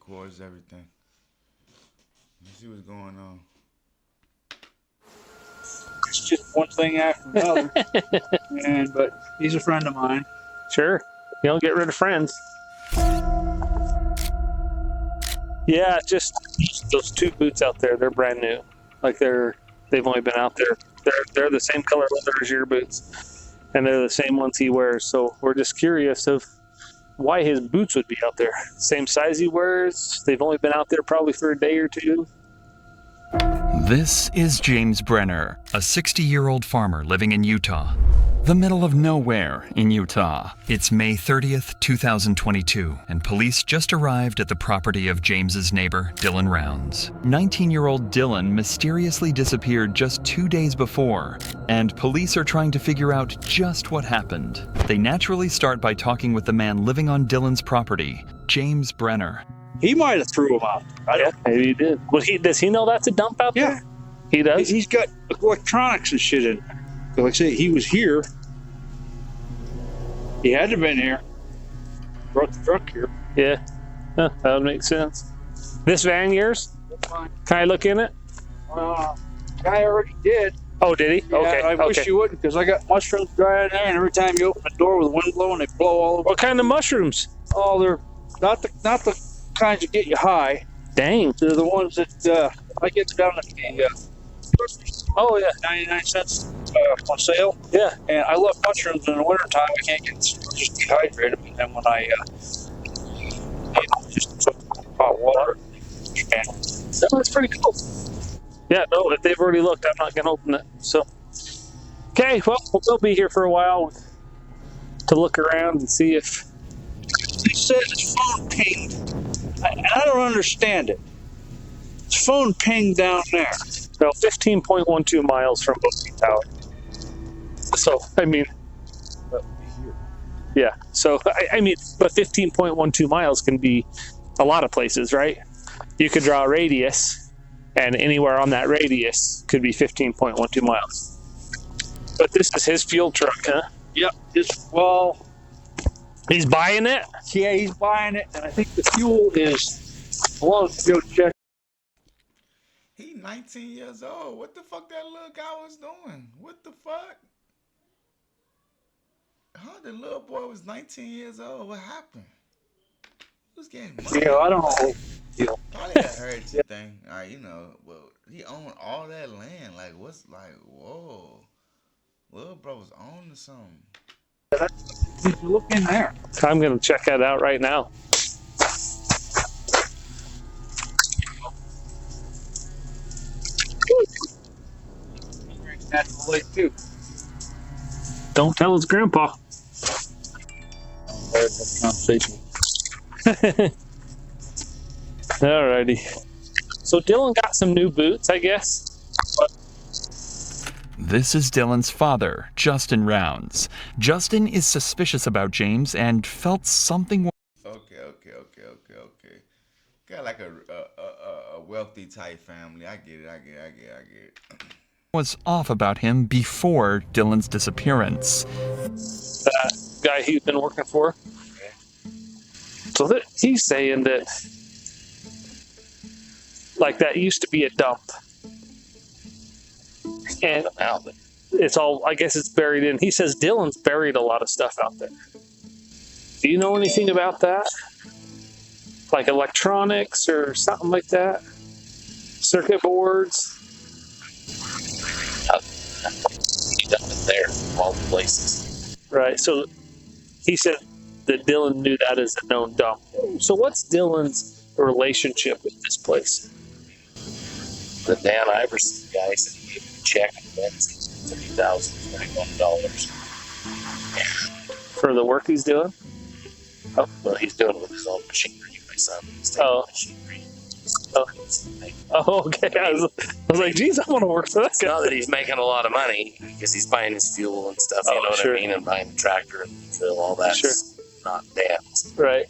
records everything. Let's see what's going on. It's just one thing after another. But he's a friend of mine. Sure. You don't get rid of friends. Yeah, just those two boots out there, they're brand new. Like they've only been out there. They're the same color leather as your boots. And they're the same ones he wears. So we're just curious of why his boots would be out there. Same size he wears. They've only been out there probably for a day or two. This is James Brenner, a 60-year-old farmer living in Utah. The middle of nowhere in Utah. It's May 30th, 2022, and police just arrived at the property of James's neighbor, Dylan Rounds. 19-year-old Dylan mysteriously disappeared just 2 days before, and police are trying to figure out just what happened. They naturally start by talking with the man living on Dylan's property, James Brenner. He might have threw him out. Yeah, maybe he did. Does he know that's a dump out there? He does? He's got electronics and shit in there. Like I say, he was here. He had to have been here. Brought the truck here. Yeah. Huh, that would make sense. This van yours? That's fine. Can I look in it? Guy already did. Oh, did he? Yeah, Okay. I wish you wouldn't, because I got mushrooms drying there, and every time you open the door with the wind blowing, they blow all over. What kind of mushrooms? Oh, they're not the kinds that get you high. Dang. They're the ones that I get down at the Oh, yeah. 99 cents on sale. Yeah. And I love mushrooms in the wintertime. I can't get just dehydrated. But then when I just took hot water, That's pretty cool. Yeah, no, if they've already looked, I'm not going to open it. So, okay, well, we'll be here for a while to look around and see if... He said his phone pinged. I don't understand it. His phone pinged down there. No, 15.12 miles from Booking Tower. So, I mean... Yeah, so, I mean, but 15.12 miles can be a lot of places, right? You could draw a radius, and anywhere on that radius could be 15.12 miles. But this is his fuel truck, huh? Yep. He's buying it? Yeah, he's buying it, and I think the fuel is... Well, go check. He 19 years old. What the fuck that little guy was doing? What the fuck? Huh? The little boy was 19 years old. What happened? He was getting money. Yeah, I don't know. Probably a heritage thing. All right, well, he owned all that land. Like, whoa. Little bro was owning something. Look in there. I'm going to check that out right now. Natural lake too. Don't tell his grandpa. Conversation. Alrighty. So Dylan got some new boots, I guess. This is Dylan's father, Justin Rounds. Justin is suspicious about James and felt something... Okay. Got like a wealthy type family. I get it. ...was off about him before Dylan's disappearance. That guy he's been working for. So he's saying that, like, that used to be a dump. And it's all, I guess it's buried in. He says Dylan's buried a lot of stuff out there. Do you know anything about that? Like electronics or something like that? Circuit boards? He dumped it there, of all the places. Right, so he said that Dylan knew that as a known dump. So what's Dylan's relationship with this place? The Dan Iverson guy said he gave him a check and $30,021. For the work he's doing? Oh, well, he's doing it with his own machinery. My son is taking machinery. Oh, okay. I was like, geez, I want to work for that It's guy. not that he's making a lot of money, because he's buying his fuel and stuff, you know what sure. I mean? And buying the tractor and fuel, all that's Sure. not Dan's. Right.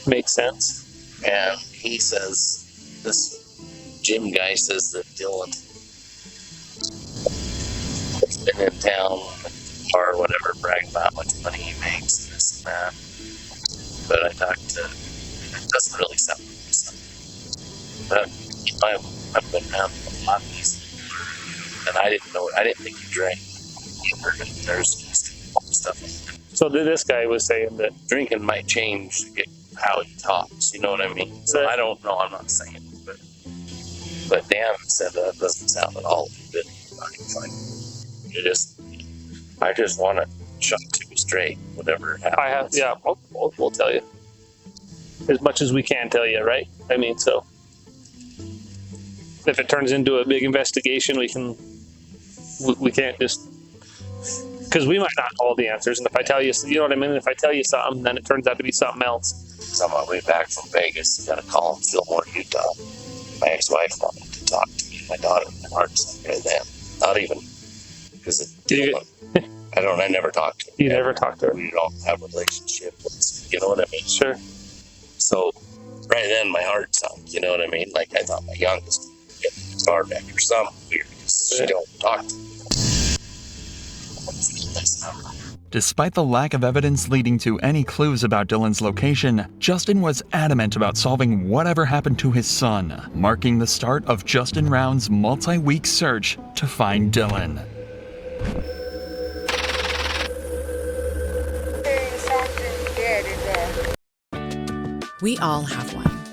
Makes sense. And he says, this Jim guy says that Dylan has been in town or whatever, bragging about how much money he makes and this and that. But I talked to doesn't really sound like something. But I've been around a lot of these, and I didn't think he drank. There's stuff. So this guy was saying that. Drinking might change how he talks. You know what I mean? So I don't know. I'm not saying, but Dan said that doesn't sound at all good. Like I just want to shut to you straight. Whatever happens. I have, yeah. We'll tell you as much as we can tell you, right? I mean, so if it turns into a big investigation, we can't just, because we might not know all the answers. And if I tell you, you know what I mean? If I tell you something, then it turns out to be something else. So on my way back from Vegas, got a call in Fillmore, Utah. My ex-wife wanted to talk to me. My daughter, my heart's right then. Not even because I never talked to her. You never talked to her. We don't have a relationship. You know what I mean? Sure. So right then, my heart sunk. You know what I mean? Like I thought my youngest would get the car back or something weird because she don't talk to me. Despite the lack of evidence leading to any clues about Dylan's location, Justin was adamant about solving whatever happened to his son, marking the start of Justin Round's multi-week search to find Dylan. We all have one.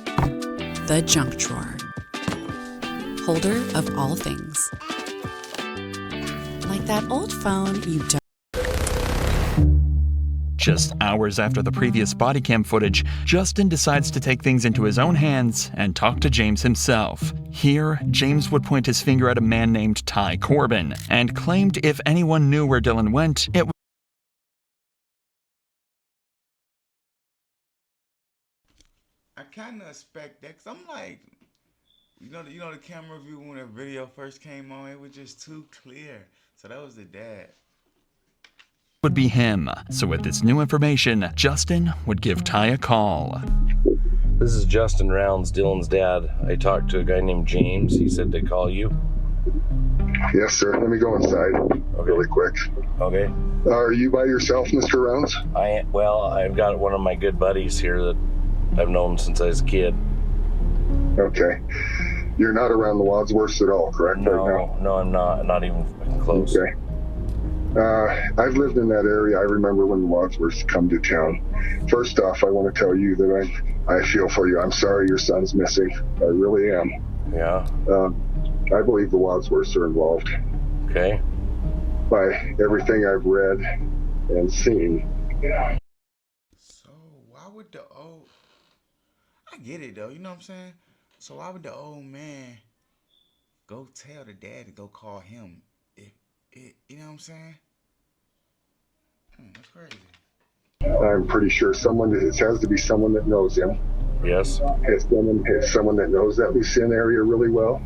The junk drawer. Holder of all things. Like that old phone you don't. Just hours after the previous body cam footage, Justin decides to take things into his own hands and talk to James himself. Here, James would point his finger at a man named Ty Corbin and claimed if anyone knew where Dylan went, it was I kind of expect that because I'm like, you know the camera view when the video first came on, it was just too clear. So that was the dad. would be him. So with this new information, Justin would give Ty a call. This is Justin Rounds, Dylan's dad. I talked to a guy named James. He said to call you. Yes, sir. Let me go inside really quick. Okay. Are you by yourself, Mr. Rounds? I've got one of my good buddies here that I've known since I was a kid. Okay. You're not around the Wadsworths at all, correct? No, right now? no, I'm not. Not even close. Okay. I've lived in that area. I remember when the Wadsworths come to town. First off, I want to tell you that I feel for you. I'm sorry your son's missing. I really am. Yeah. I believe the Wadsworths are involved. Okay. By everything I've read and seen. So why would the old... I get it though, you know what I'm saying? So why would the old man go tell the dad to go call him? You know what I'm saying? That's crazy. I'm pretty sure it has to be someone that knows him. Yes. It's someone that knows that Lucien area really well.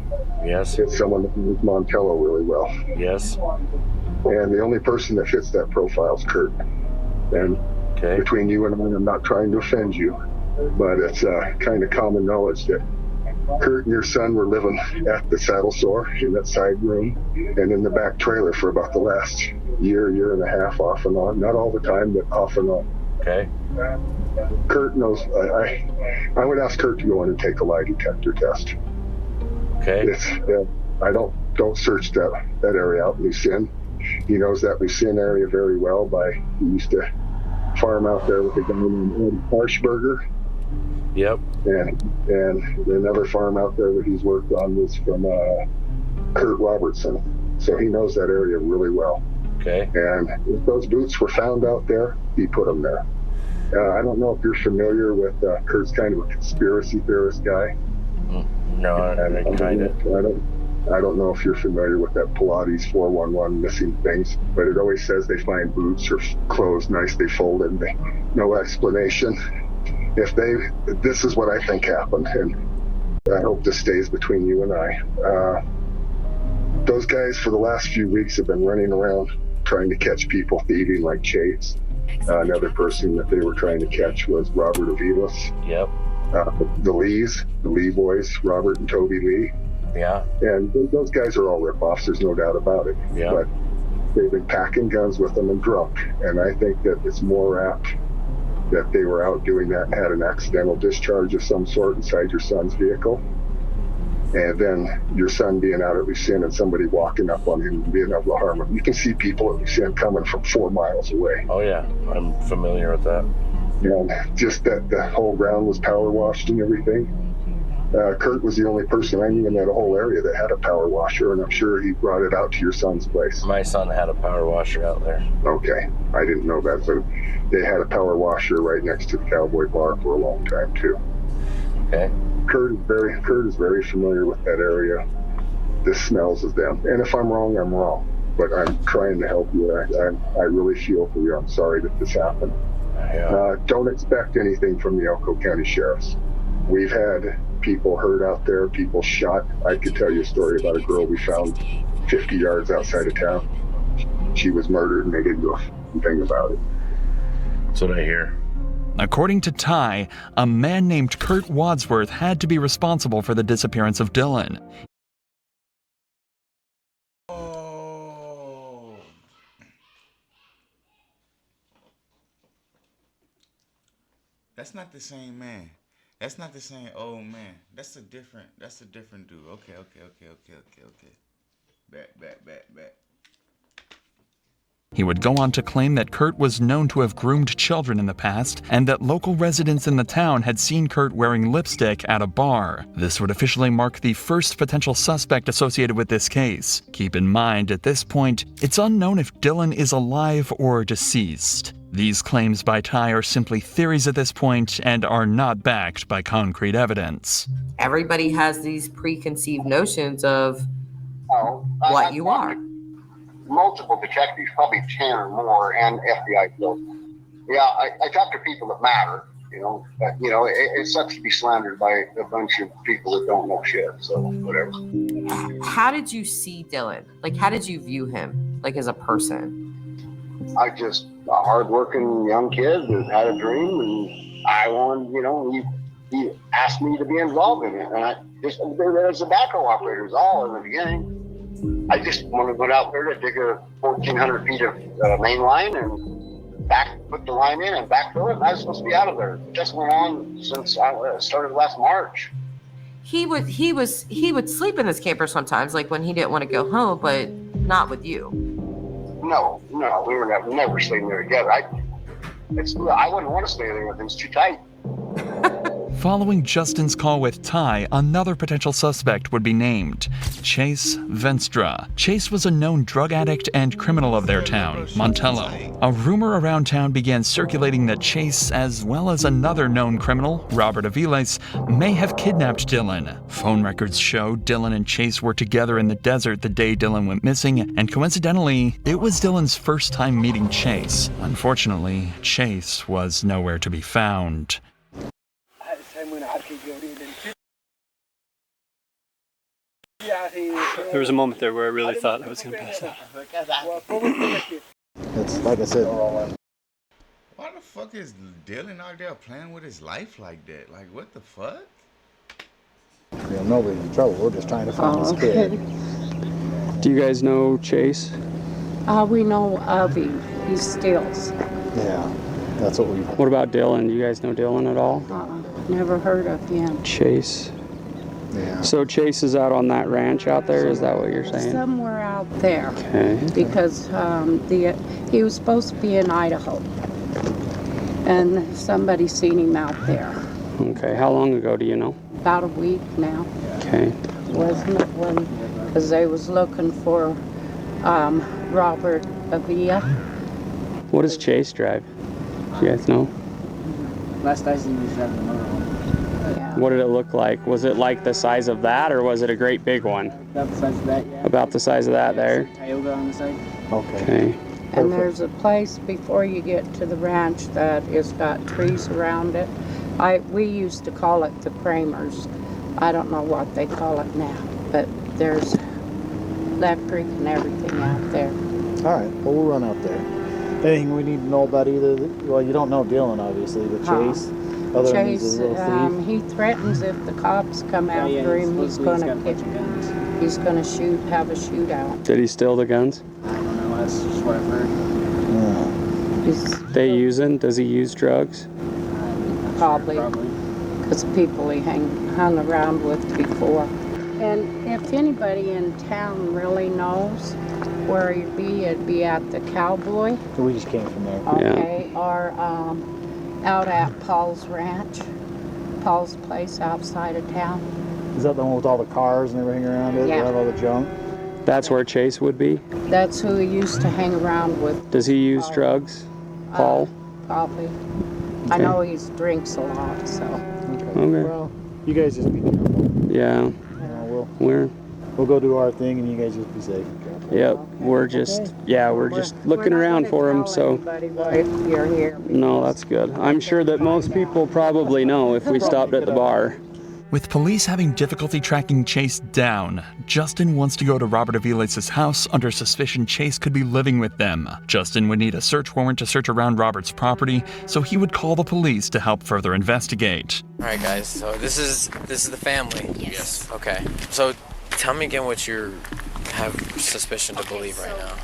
Yes. It's someone that knows Montello really well. Yes. And the only person that fits that profile is Kurt. And okay. Between you and I, I'm not trying to offend you, but it's kind of common knowledge that Kurt and your son were living at the Saddle Sore in that side room and in the back trailer for about the last year and a half, off and on. Not all the time, but off and on. Okay. Kurt knows. I would ask Kurt to go in and take a lie detector test. Okay. I don't search that area out in Lucien. He knows that Lucien area very well. He used to farm out there with a guy named Ed Harshberger. Yep. And another farm out there that he's worked on was from Kurt Robertson. So he knows that area really well. Okay. And if those boots were found out there, he put them there. I don't know if you're familiar with Kurt's kind of a conspiracy theorist guy. No, I don't know if you're familiar with that Pilates 411 missing things, but it always says they find boots or clothes nicely folded. No explanation. This is what I think happened, and I hope this stays between you and I. Those guys for the last few weeks have been running around trying to catch people thieving like Chase. Another person that they were trying to catch was Robert Avilas. Yep. The Lee boys, Robert and Toby Lee. Yeah. And those guys are all rip-offs, there's no doubt about it. Yeah. But they've been packing guns with them and drunk, and I think that it's more apt that they were out doing that and had an accidental discharge of some sort inside your son's vehicle. And then your son being out at Lucien and somebody walking up on him and being able to harm him. You can see people at Lucien coming from 4 miles away. Oh yeah, I'm familiar with that. And just that the whole ground was power washed and everything. Kurt was the only person I knew in that whole area that had a power washer, and I'm sure he brought it out to your son's place. My son had a power washer out there. Okay, I didn't know that, but they had a power washer right next to the Cowboy Bar for a long time too. Okay. Kurt is very familiar with that area. This smells of them, and if I'm wrong, I'm wrong. But I'm trying to help you. I really feel for you. I'm sorry that this happened. Yeah. Don't expect anything from the Elko County Sheriffs. We've had people hurt out there, people shot. I could tell you a story about a girl we found 50 yards outside of town. She was murdered and they didn't do a thing about it. That's what I hear. According to Ty, a man named Kurt Wadsworth had to be responsible for the disappearance of Dylan. Oh. That's not the same man. That's not the same old man. That's a different dude. Okay. Bet. He would go on to claim that Kurt was known to have groomed children in the past, and that local residents in the town had seen Kurt wearing lipstick at a bar. This would officially mark the first potential suspect associated with this case. Keep in mind, at this point, it's unknown if Dylan is alive or deceased. These claims by Ty are simply theories at this point and are not backed by concrete evidence. Everybody has these preconceived notions of what you are. Multiple detectives, probably 10 or more, and FBI field. Yeah, I talk to people that matter, but, it sucks to be slandered by a bunch of people that don't know shit, so whatever. How did you see Dylan? Like, how did you view him, like, as a person? I just, a hardworking young kid that had a dream, and I wanted, he asked me to be involved in it, and there's the backhoe operators all in the beginning. I just wanted to go out there to dig a 1,400 feet of main line and put the line in and backfill it. And I was supposed to be out of there. It just went on since I started last March. He would sleep in this camper sometimes, like when he didn't want to go home, but not with you. No, we were never staying there together. I wouldn't want to stay there with him. It's too tight. Following Justin's call with Ty, another potential suspect would be named, Chase Venstra. Chase was a known drug addict and criminal of their town, Montello. A rumor around town began circulating that Chase, as well as another known criminal, Robert Aviles, may have kidnapped Dylan. Phone records show Dylan and Chase were together in the desert the day Dylan went missing, and coincidentally, it was Dylan's first time meeting Chase. Unfortunately, Chase was nowhere to be found. There was a moment there where I really thought I was going to pass out. It's like I said. Why the fuck is Dylan out there playing with his life like that? Like, what the fuck? We don't know we're in trouble. We're just trying to find his kid. Do you guys know Chase? We know Avi. He steals. Yeah, that's what we. What about Dylan? Do you guys know Dylan at all? Never heard of him. Chase. Yeah. So Chase is out on that ranch out there, is that what you're saying? Somewhere out there. Okay. Because he was supposed to be in Idaho. And somebody seen him out there. Okay, how long ago do you know? About a week now. Okay. Wasn't it when, because they was looking for Robert Avila. What does Chase drive? Do you guys know? Last I seen he was driving a motorhome. Yeah. What did it look like? Was it like the size of that, or was it a great big one? About the size of that, yeah. About the size of that there? Tioga on the side. Okay. And there's a place before you get to the ranch that has got trees around it. We used to call it the Kramers. I don't know what they call it now, but there's electric and everything out there. All right, well, we'll run out there. Anything we need to know about either? Well, you don't know Dylan, obviously, but Chase. Other than he's a little thief. He threatens if the cops come after him, he's gonna have a shootout. Did he steal the guns? I don't know. That's just what I've heard. Yeah. They using? Does he use drugs? Probably. Because people he hung around with before. And if anybody in town really knows where he'd be, it'd be at the Cowboy. We just came from there. Okay, or out at Paul's Ranch, Paul's place outside of town. Is that the one with all the cars and everything around it? Yeah. They have all the junk? That's where Chase would be? That's who he used to hang around with. Does he use drugs, Paul? Probably. I know he drinks a lot, so. Okay. Well, you guys just be careful. Yeah. You know, we'll go do our thing, and you guys just be safe. Yep. We're just looking around for him. So. You're here. No, that's good. I'm sure that most people probably know if we stopped at the bar. With police having difficulty tracking Chase down, Justin wants to go to Robert Aviles' house under suspicion Chase could be living with them. Justin would need a search warrant to search around Robert's property, so he would call the police to help further investigate. All right, guys. So this is the family. Yes. Okay. So tell me again what you have suspicion to believe right now.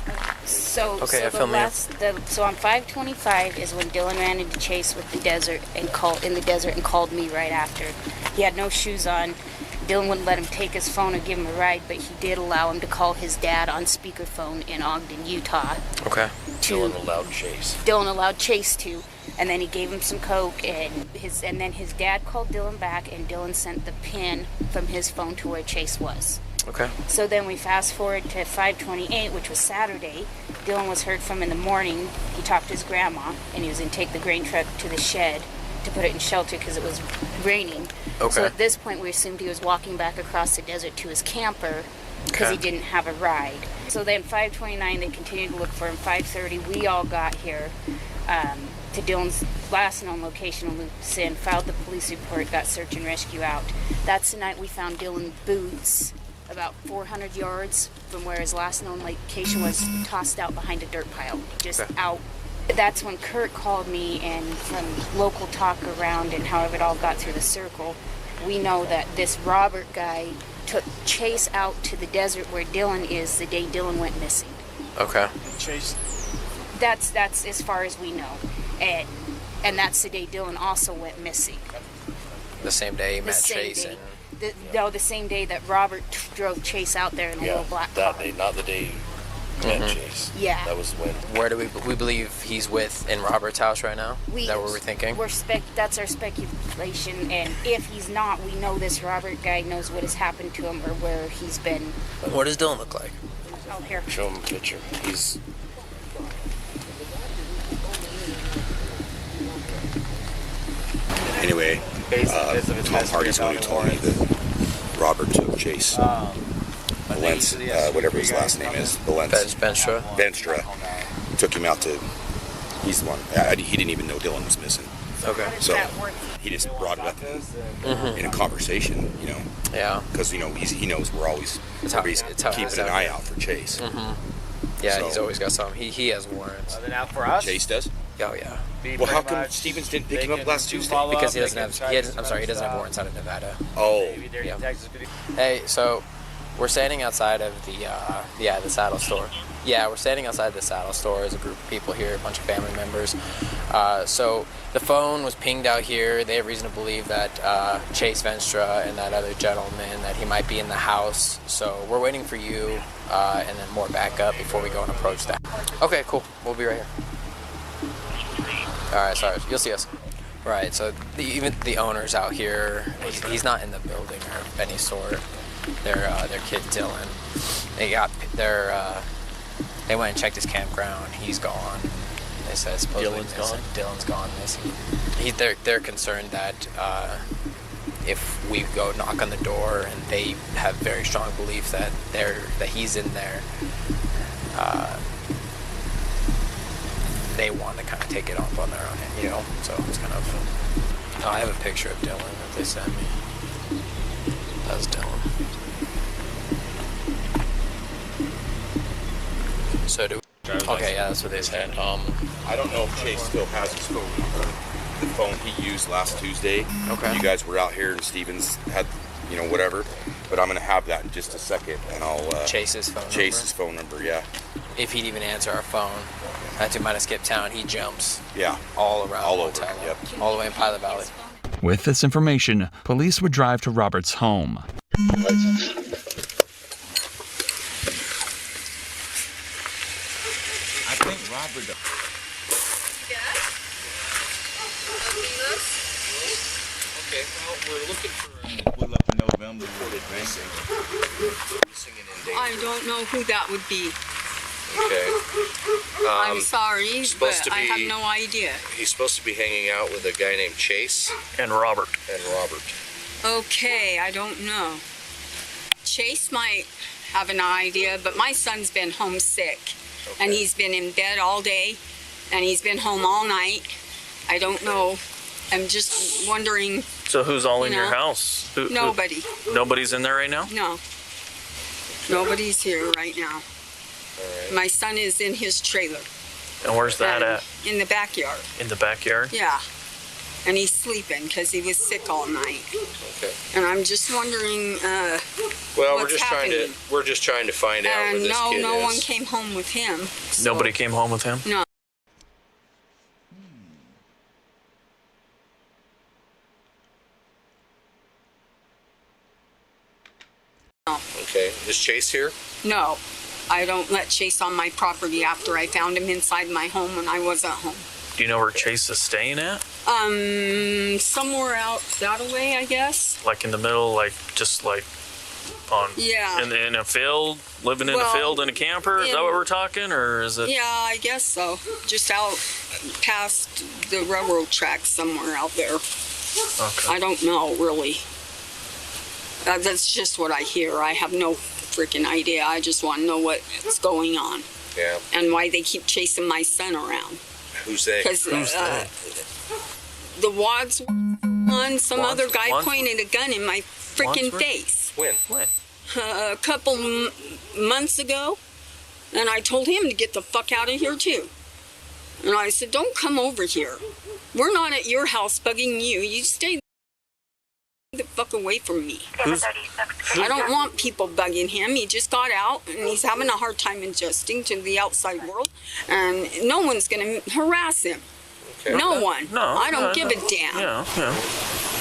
So, Okay, so on 525 is when Dylan ran into Chase with the desert and called me right after. He had no shoes on. Dylan wouldn't let him take his phone or give him a ride, but he did allow him to call his dad on speakerphone in Ogden, Utah. Okay. Dylan allowed Chase. Dylan allowed Chase to, and then he gave him some coke, and then his dad called Dylan back, and Dylan sent the pin from his phone to where Chase was. Okay. So then we fast forward to 528, which was Saturday. Dylan was heard from in the morning. He talked to his grandma, and he was going to take the grain truck to the shed to put it in shelter because it was raining. Okay. So at this point, we assumed he was walking back across the desert to his camper because he didn't have a ride. So then 529, they continued to look for him. 530, we all got here to Dylan's last known location in Lucin, filed the police report, got search and rescue out. That's the night we found Dylan's boots about 400 yards from where his last known location was, tossed out behind a dirt pile, just out. That's when Kurt called me, and from local talk around and however it all got through the circle, we know that this Robert guy took Chase out to the desert where Dylan is the day Dylan went missing. Okay. Chase. That's as far as we know, and that's the day Dylan also went missing. The same day he met Chase and. The same day that Robert drove Chase out there in a little black car. That day, not the day he met Chase. Yeah. That was when. Where do we believe he's in Robert's house right now? Is that what we're thinking? That's our speculation, and if he's not, we know this Robert guy knows what has happened to him or where he's been. What does Dylan look like? Oh, here. Show him a picture. He's. Anyway, Tom Hardy's the one who told me that Robert took Chase. Valence, whatever his last name is. Valence. Venstra. Took him out to. He's the one. He didn't even know Dylan was missing. Okay. So he just brought it up in a conversation, you know. Yeah. Because, you know, he knows we're always keeping an eye out for Chase. Mm-hmm. Yeah, so, he's always got some. He has warrants. Now for us? Chase does? Oh, yeah. Well, how come Stevens didn't pick him up last Tuesday? Because he doesn't have warrants out of Nevada. Oh. Yeah. Hey, so we're standing outside of the saddle store. Yeah, we're standing outside the saddle store as a group of people here, a bunch of family members. So the phone was pinged out here. They have reason to believe that Chase Venstra and that other gentleman, that he might be in the house. So we're waiting for you and then more backup before we go and approach that. Okay, cool. We'll be right here. All right, sorry. You'll see us. Right, so even the owner's out here. He's not in the building or of any sort. Their kid Dylan. They went and checked his campground. He's gone. They said supposedly Dylan's gone missing. They're concerned that if we go knock on the door and they have very strong belief that he's in there, they want to kind of take it off on their own hand, you know. So it's kind of. I have a picture of Dylan that they sent me. That's Dylan. So do. Okay, yeah, that's what they said. I don't know if Chase still has his phone number. The phone he used last Tuesday. Okay. You guys were out here and Stevens had, you know, whatever. But I'm gonna have that in just a second, and I'll. Chase's phone. Chase's phone number, yeah. If he'd even answer our phone. Not too might have skipped town. He jumps. Yeah. All around. All over. Montello, Yep. all the way in Pilot Valley. With this information, police would drive to Robert's home. I think Robert. Okay, well, we're looking for Pull up in November. I don't know who that would be. Okay. I'm sorry, but supposed to I have be- no idea. He's supposed to be hanging out with a guy named Chase. And Robert. Okay, I don't know. Chase might have an idea, but my son's been homesick, and he's been in bed all day, and he's been home all night. I don't know. I'm just wondering. So who's all in You your know, house? Nobody. Nobody's in there right now? No. Nobody's here right now. My son is in his trailer. And where's that at? In the backyard. In the backyard? Yeah. And he's sleeping because he was sick all night. Okay. And I'm just wondering. Well, what's happening. we're just trying to find out where And this kid no is. one came home with him. So, Nobody came home with him? No. Okay. Is Chase here? No. I don't let Chase on my property after I found him inside my home when I wasn't home. Do you know where Chase is staying at? Somewhere out that way, I guess. Like in the middle, like just like on Yeah. in a field, living in a Well, field in a camper? Is that in- what we're talking, or is it? Yeah, I guess so. Just out past the railroad tracks somewhere out there. Okay. I don't know, really. That's just what I hear. I have no freaking idea. I just want to know what's going on Yeah. and why they keep chasing my son around. Who's they? Because the Wadsworth one, some other guy Wadsworth? pointed a gun in my freaking Wadsworth? face. When? A couple months ago, and I told him to get the fuck out of here too. And I said, don't come over here. We're not at your house bugging you. You stay the fuck away from me. I don't want people bugging him. He just got out and he's having a hard time adjusting to the outside world, and no one's gonna harass him. Okay. No one. No, I don't no, give no. a damn. Yeah.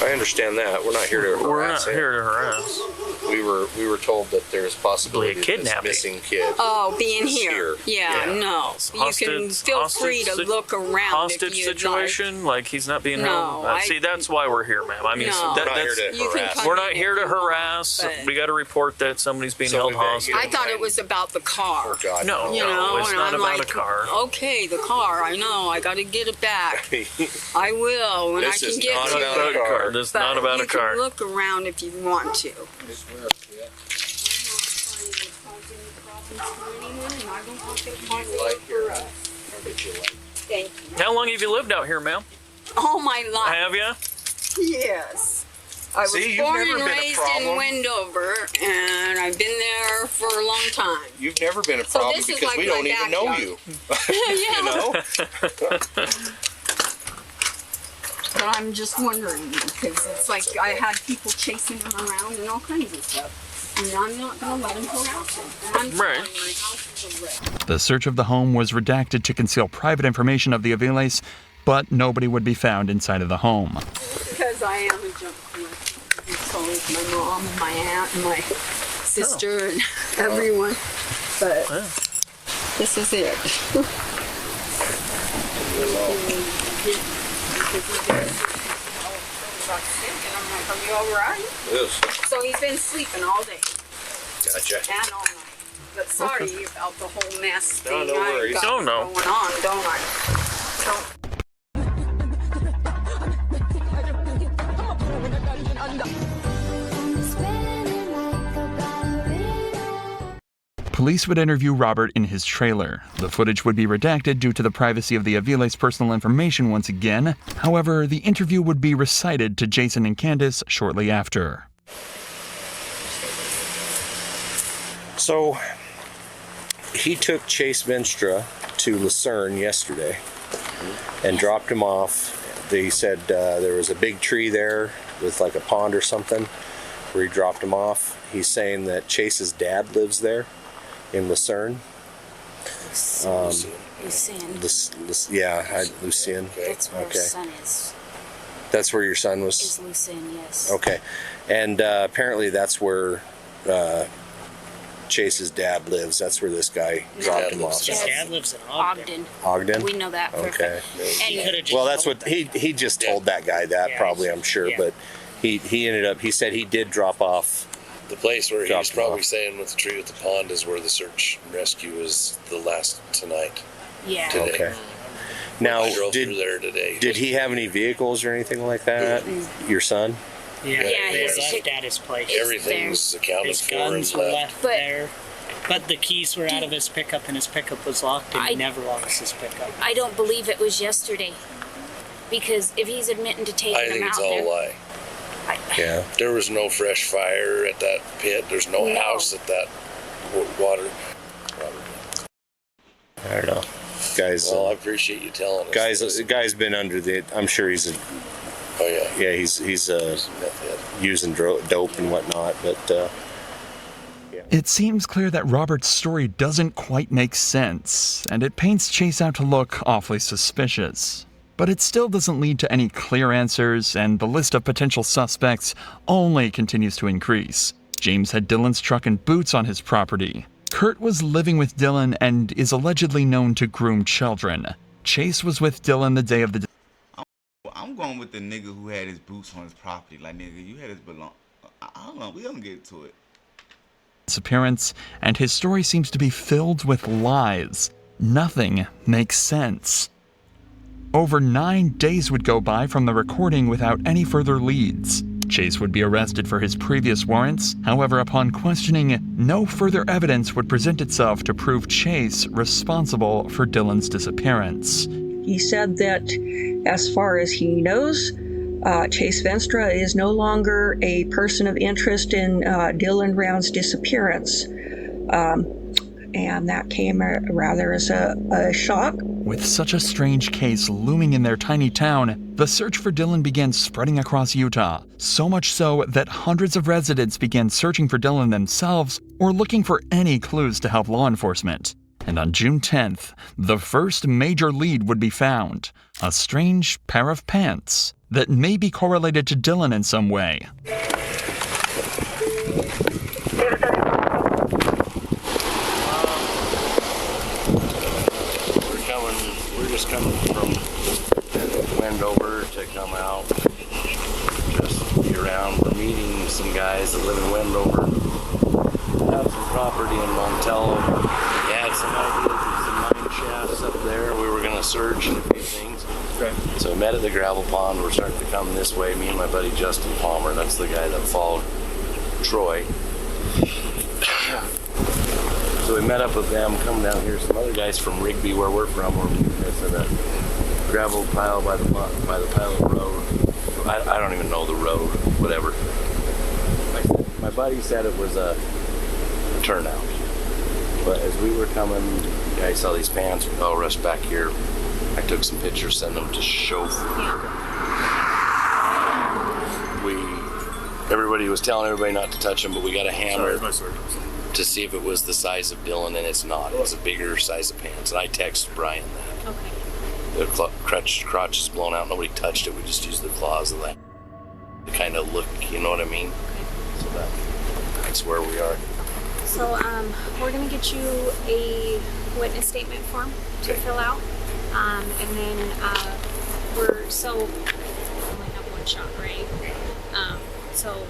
I understand that. We're not here to harass We're not him. here to harass. We were told that there's possibility of this missing kid. Oh, being is here. Yeah, no. You can feel free to look around Hostage if you'd situation, like he's not being No, held. See, that's why we're here, ma'am. I mean, No. that, We're not that's here to You can harass. come we're in not here to harass. but- We got to report that somebody's being held hostage. I thought it was about the car. No, you no, know, it's and not I'm about like, a car. Okay, the car. I know. I got to get it back. I will when This I can is get not to about it. a car. This is not But about a you car. can look around if you want to. Thank you. How long have you lived out here, ma'am? All my life. Have you? Yes. I was See, you've born never and been a raised in problem. Wendover, and I've been there for a long time. You've never been a So problem this is because like we my don't even know backyard. you. Yeah. You know? But I'm just wondering because it's like I had people chasing him around and all kinds of stuff, and I'm not gonna let him harass him. And I'm sorry, my house is a wreck. The search of the home was redacted to conceal private information of the Aviles, but nobody would be found inside of the home. Because I am a junk collector. And so is my mom and my aunt and my sister and everyone. But this is it. Are you all right? Yes. So he's been sleeping all day Gotcha. and all night. But sorry about the whole mess No, thing no worries. I've got Oh, no. going on, don't I? Don't Police would interview Robert in his trailer. The footage would be redacted due to the privacy of the Aviles' personal information once again. However, the interview would be recited to Jason and Candace shortly after. So he took Chase Venstra to Lucerne yesterday and dropped him off. They said there was a big tree there with like a pond or something where he dropped him off. He's saying that Chase's dad lives there in Lucerne. Lucien. Lucien. That's where our son is. That's where your son was? Is Lucien, yes. Okay. And apparently that's where Chase's dad lives. That's where this guy dropped him off. His dad lives in Ogden. Ogden? We know that. Okay. And That's what he just told that guy that, probably, I'm sure. But he said he did drop off. The place where he was probably saying with the tree with the pond is where the search and rescue was the last tonight. Yeah. Today. Okay. Now, I drove through there today. Did he have any vehicles or anything like that? Your son? Yeah, Yeah, they his- left at his place. Everything's accounted His for and guns were left. left there. But the keys were out of his pickup, and his pickup was locked, and he never locks his pickup. I don't believe it was yesterday. Because if he's admitting to taking I them think it's out all there. a lie. Yeah. There was no fresh fire at that pit. There's no house at that water. I don't know. Guys. Well, I appreciate you telling us. Guy's been under the. I'm sure he's. Oh yeah. Yeah, he's using dope and whatnot, but. It seems clear that Robert's story doesn't quite make sense, and it paints Chase out to look awfully suspicious. But it still doesn't lead to any clear answers, and the list of potential suspects only continues to increase. James had Dylan's truck and boots on his property. Kurt was living with Dylan and is allegedly known to groom children. Chase was with Dylan the day of the... I'm going with the nigga who had his boots on his property. Like, nigga, you had his belong... I don't know. We don't get to it. ...disappearance, and his story seems to be filled with lies. Nothing makes sense. Over 9 days would go by from the recording without any further leads. Chase would be arrested for his previous warrants. However, upon questioning, no further evidence would present itself to prove Chase responsible for Dylan's disappearance. He said that as far as he knows, Chase Venstra is no longer a person of interest in Dylan Brown's disappearance. And that came rather as a shock. With such a strange case looming in their tiny town, the search for Dylan began spreading across Utah, so much so that hundreds of residents began searching for Dylan themselves or looking for any clues to help law enforcement. And on June 10th, the first major lead would be found, a strange pair of pants that may be correlated to Dylan in some way. Coming from Wendover to come out, just be around. We're meeting some guys that live in Wendover, have some property in Montello. They had some ideas of some mine shafts up there. We were going to search and a few things. Okay. So we met at the gravel pond. We're starting to come this way. Me and my buddy Justin Palmer, that's the guy that followed Troy. So we met up with them, come down here. Some other guys from Rigby, where we're from, were meeting us at a gravel pile by the pilot road. I don't even know the road, whatever. My buddy said it was a turnout. But as we were coming, the guy saw these pants. Oh, rush back here. I took some pictures, sent them to chauffeur. Everybody was telling everybody not to touch them, but we got a hammer to see if it was the size of Dylan, and it's not. It's a bigger size of pants. And I texted Brian that. Okay. The crotch is blown out. Nobody touched it. We just used the claws of that to kind of look, you know what I mean? So that's where we are. So we're going to get you a witness statement form to fill out. And then we only have one shot, right? So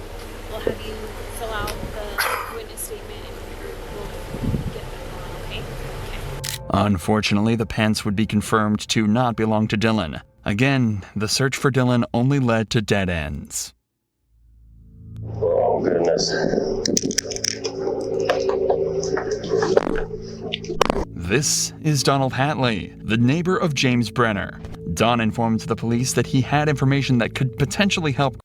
we'll have you fill out the witness statement and we'll get that going, okay? Unfortunately, the pants would be confirmed to not belong to Dylan. Again, the search for Dylan only led to dead ends. Oh, goodness. This is Donald Hatley, the neighbor of James Brenner. Don informed the police that he had information that could potentially help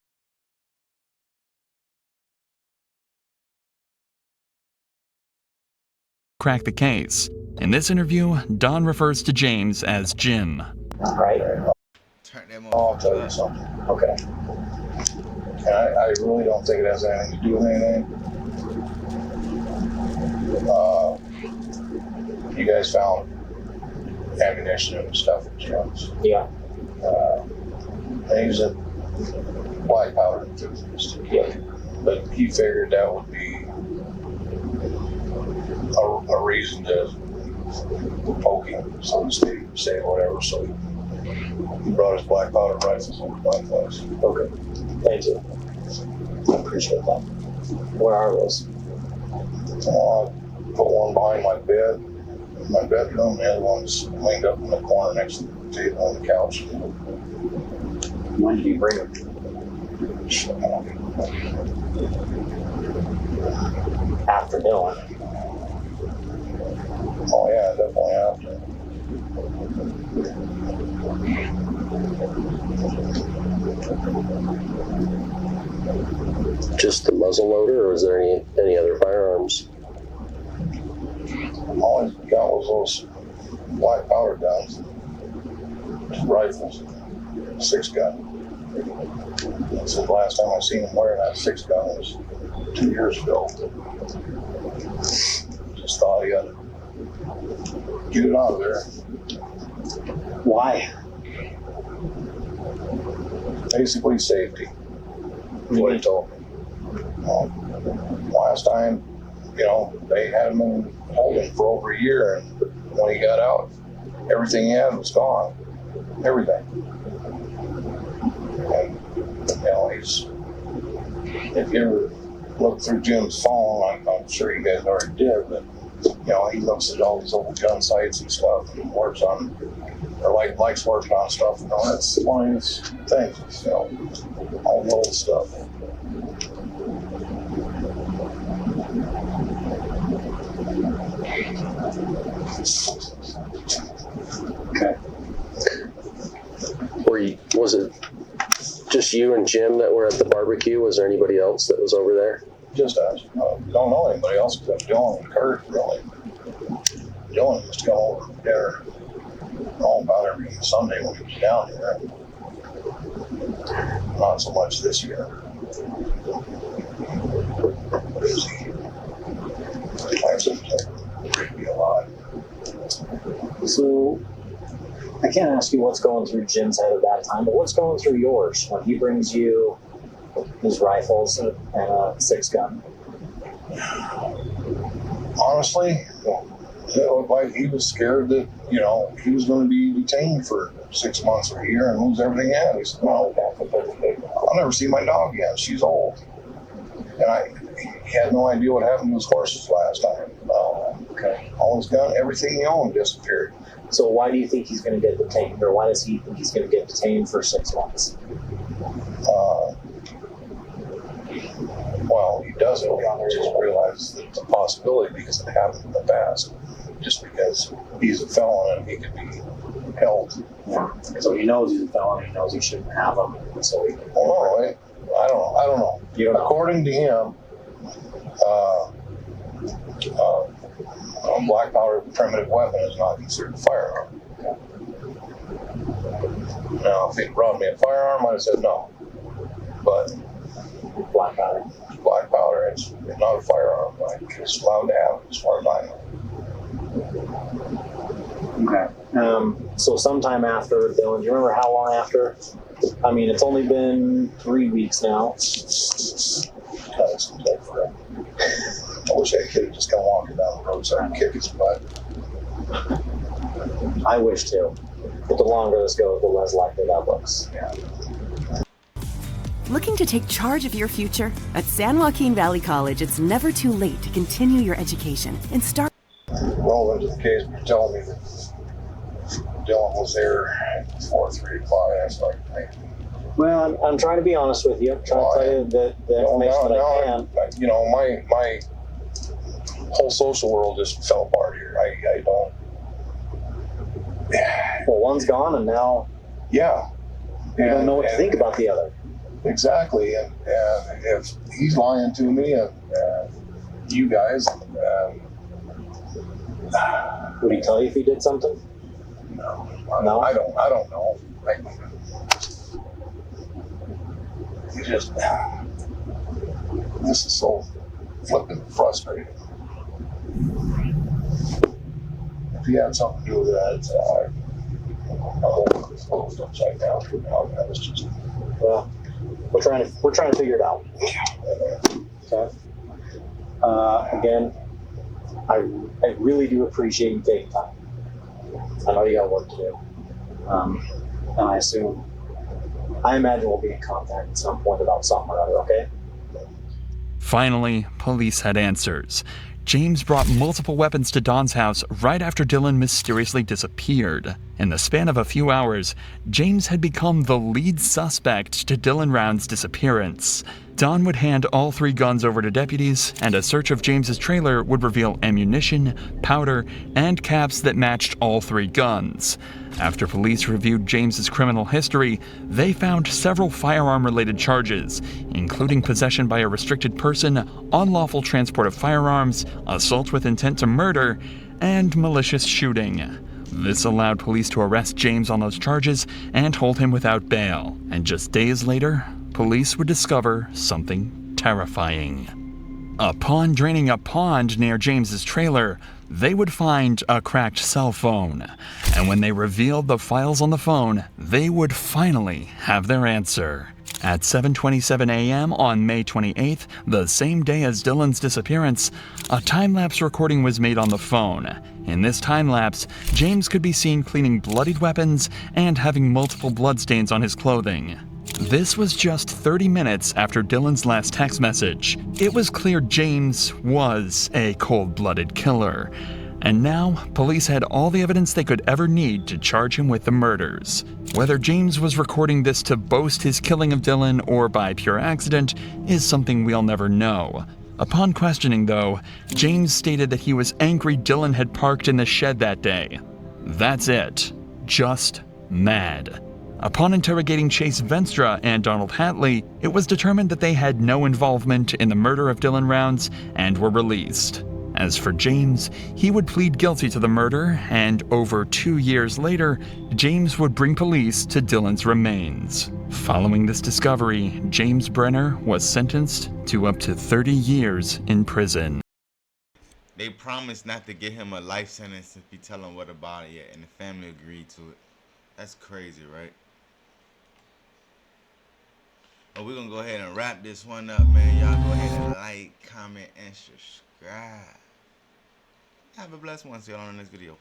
crack the case. In this interview, Don refers to James as Jim. Right? I'll tell you something. Okay. And I really don't think it has anything to do with anything. You guys found ammunition and stuff in Jim's. Yeah. And he's a black powder enthusiast. Yeah. But he figured that would be a reason to poke him, so to speak, say whatever. So he brought his black powder rifles over to my place. Okay. Thank you. I appreciate that. Where are those? I put one behind my bed, in my bedroom. The other one's leaned up in the corner next to the table on the couch. When did you bring them? After Dylan. Oh yeah, definitely after. Just the muzzle loader, or is there any other firearms? All he's got was those black powder guns, rifles, 6-gun. So the last time I seen him wearing that 6-gun was 2 years ago. Just thought he had to get it out of there. Why? Basically safety. What he told me. Last time, they had him in holding for over a year, and when he got out, everything he had was gone. Everything. And, if you ever look through Jim's phone, I'm sure you guys already did, but, he looks at all these old gun sites and stuff and works on, or likes working on stuff. That's one of his things, all the old stuff. Okay. Was it just you and Jim that were at the barbecue? Was there anybody else that was over there? Just us. Don't know anybody else except Dylan and Kurt, really. Dylan used to come over for dinner about every Sunday when he was down here. Not so much this year. Busy. Times it would be a lot. So, I can't ask you what's going through Jim's head at that time, but what's going through yours when he brings you his rifles and a 6-gun? Honestly, it looked like he was scared that, he was going to be detained for 6 months or a year and lose everything he had. He said, no, I'll never see my dog again. She's old. And he had no idea what happened to his horses last time. Okay. All his gun, everything he owned disappeared. So why do you think he's going to get detained, or why does he think he's going to get detained for 6 months? Well, he doesn't. He just realizes that it's a possibility because it happened in the past. Just because he's a felon and he could be held. So he knows he's a felon. He knows he shouldn't have them. So he. Well, no, I don't know. You don't know. According to him, a black powder primitive weapon is not considered a firearm. Now, if he brought me a firearm, I'd have said no. But black powder. Black powder, it's not a firearm. It's allowed to have it as far as I know. Okay. So sometime after Dylan, do you remember how long after? I mean, it's only been 3 weeks now. That seems like forever. I wish that kid had just come walking down the road so I could kick his butt. I wish too. But the longer this goes, the less likely that looks. Yeah. Looking to take charge of your future? At San Joaquin Valley College, it's never too late to continue your education and start. Roll into the case, you're telling me that Dylan was there before 3 o'clock. That's like, well, I'm trying to be honest with you. I'm trying to tell you the information that I can. My whole social world just fell apart here. I don't. Well, one's gone, and now. Yeah. You don't know what to think about the other. Exactly, and if he's lying to me and you guys, would he tell you if he did something? No, I don't know. It's just this is so flipping frustrating. he had something to do with that, my whole world is closed upside down. That was just. Well, we're trying to figure it out. Okay. Again, I really do appreciate you taking time. I know you got work to do. And I imagine we'll be in contact at some point about something or other, okay? Finally, police had answers. James brought multiple weapons to Don's house right after Dylan mysteriously disappeared. In the span of a few hours, James had become the lead suspect to Dylan Round's disappearance. Don would hand all 3 guns over to deputies, and a search of James's trailer would reveal ammunition, powder, and caps that matched all 3 guns. After police reviewed James's criminal history, they found several firearm-related charges, including possession by a restricted person, unlawful transport of firearms, assault with intent to murder, and malicious shooting. This allowed police to arrest James on those charges and hold him without bail. And just days later, police would discover something terrifying. Upon draining a pond near James's trailer, they would find a cracked cell phone. And when they revealed the files on the phone, they would finally have their answer. At 7:27 a.m. on May 28th, the same day as Dylan's disappearance, a time-lapse recording was made on the phone. In this time-lapse, James could be seen cleaning bloodied weapons and having multiple bloodstains on his clothing. This was just 30 minutes after Dylan's last text message. It was clear James was a cold-blooded killer. And now, police had all the evidence they could ever need to charge him with the murders. Whether James was recording this to boast his killing of Dylan or by pure accident is something we'll never know. Upon questioning, though, James stated that he was angry Dylan had parked in the shed that day. That's it. Just mad. Upon interrogating Chase Venstra and Donald Hatley, it was determined that they had no involvement in the murder of Dylan Rounds and were released. As for James, he would plead guilty to the murder, and over 2 years later, James would bring police to Dylan's remains. Following this discovery, James Brenner was sentenced to up to 30 years in prison. They promised not to give him a life sentence if he tell them what about it yet, and the family agreed to it. That's crazy, right? But we're going to go ahead and wrap this one up, man. Y'all go ahead and like, comment, and subscribe. Have a blessed one. See y'all on the next video.